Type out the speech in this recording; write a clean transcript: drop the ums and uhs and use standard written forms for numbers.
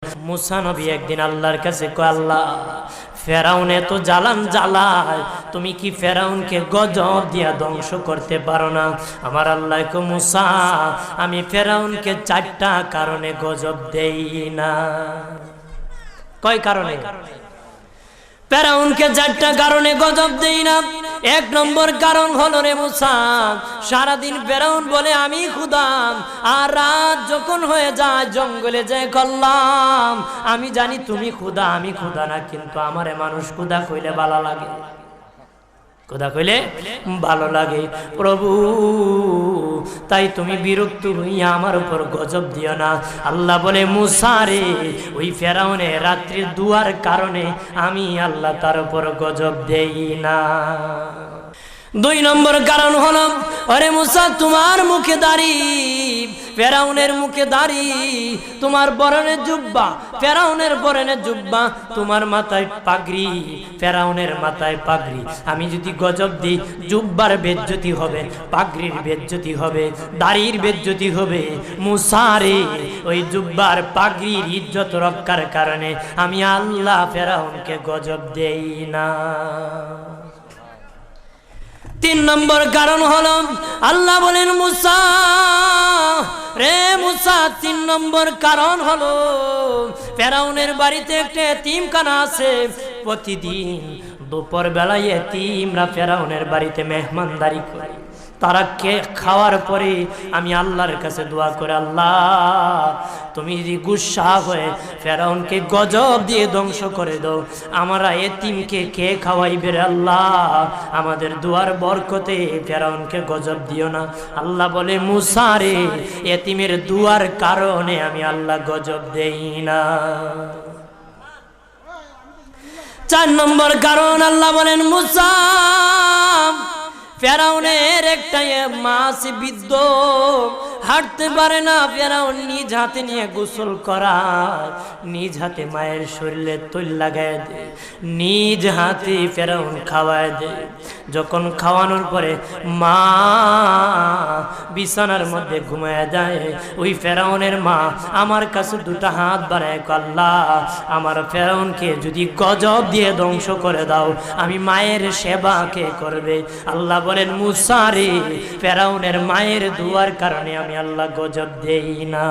মুসা নবী একদিন আল্লাহর কাছে কয়, আল্লাহ ফেরাউন এত জ্বালান জ্বালায়, তুমি কি ফেরাউনকে গজব দিয়া ধ্বংস করতে পারো না? আমার আল্লাহ কয়, মুসা আমি ফেরাউনকে 4টা কারণে গজব দেই না। কয় কারণে? ফেরাউনকে 4টা কারণে গজব দেই না। 1 নম্বর কারণ হলো, রে মুসা, সারাদিন ফেরাউন বলে আমি খোদা, আর রাত যখন হয়ে যায় জঙ্গলে যায় করলাম আমি জানি তুমি খোদা, আমি খোদা না, কিন্তু আমারে মানুষ খোদা কইলে ভালো লাগে, খোদা কইলে ভালো লাগে। প্রভু তাই তুমি বিরক্ত হইয়া আমার উপর গজব দিও না। আল্লাহ বলে, মুসা রে, ওই ফেরাউনের রাত্রির দুয়ার কারণে আমি আল্লাহ তার উপর গজব দেই না। 2 নম্বর কারণ হলো, আরে মুসা তোমার মুখে দাড়ি, ফেরাউনের মুখে দাড়ি, তোমার বরণের জুব্বা, ফেরাউনের বরণের জুব্বা, তোমার মাথায় পাগড়ি, ফেরাউনের মাথায় পাগড়ি। আমি যদি গজব দিই, জুব্বার বেজ্জতি হবে, পাগড়ির বেজ্জতি হবে, দাড়ির বেজ্জতি হবে। মুসা রে, ওই জুব্বার পাগড়ির ইজ্জত রক্ষার কারণে আমি আল্লাহ ফেরাউনকে গজব দেই না। 3 নম্বর কারণ হলো, আল্লাহ বলেন, মুসা রে মুসা, 3 নম্বর কারণ হলো, ফেরাউনের বাড়িতে একটা এতিমখানা আছে। প্রতিদিন দুপুর বেলায় এতিমরা ফেরাউনের বাড়িতে মেহমানদারি করে। তারা খাওয়ার পরে আমি আল্লাহর কাছে দোয়া করে, আল্লাহ তুমি যদি গুসা হয়ে ফেরাউনকে গজব দিয়ে ধ্বংস করে দাও, আমরা এতিমকে কে খাওয়াইবে রে আল্লাহ, আমাদের দুয়ার বরকতে ফেরাউনকে গজব দিও না। আল্লাহ বলে, মুসা রে, এতিমের দুয়ার কারণে আমি আল্লাহ গজব দেই না। 4 নম্বর কারণ, আল্লাহ বলেন, মুসা ফেরাউনের একটা মাছ বিদ্ধ, হাঁটতে পারে না, ফেরাউন নিজ হাতে নিয়ে গোসল করায়, নিজ হাতে মায়ের শরীরে তৈল লাগায় দেয়, নিজ হাতে ফেরাউন খাওয়ায় দেয়। যখন খাওয়ানোর পরে মা বিছানার মধ্যে ঘুমায় যায়, ওই ফেরাউনের মা আমার কাছে 2টা হাত বাড়ায়, আল্লাহ আমার ফেরাউনকে যদি গজব দিয়ে ধ্বংস করে দাও, আমি মায়ের সেবা কে করবে? আল্লাহ বলেন, মুসা রে, ফেরাউনের মায়ের দুয়ার কারণে আমি আল্লাহ গজব দেই না।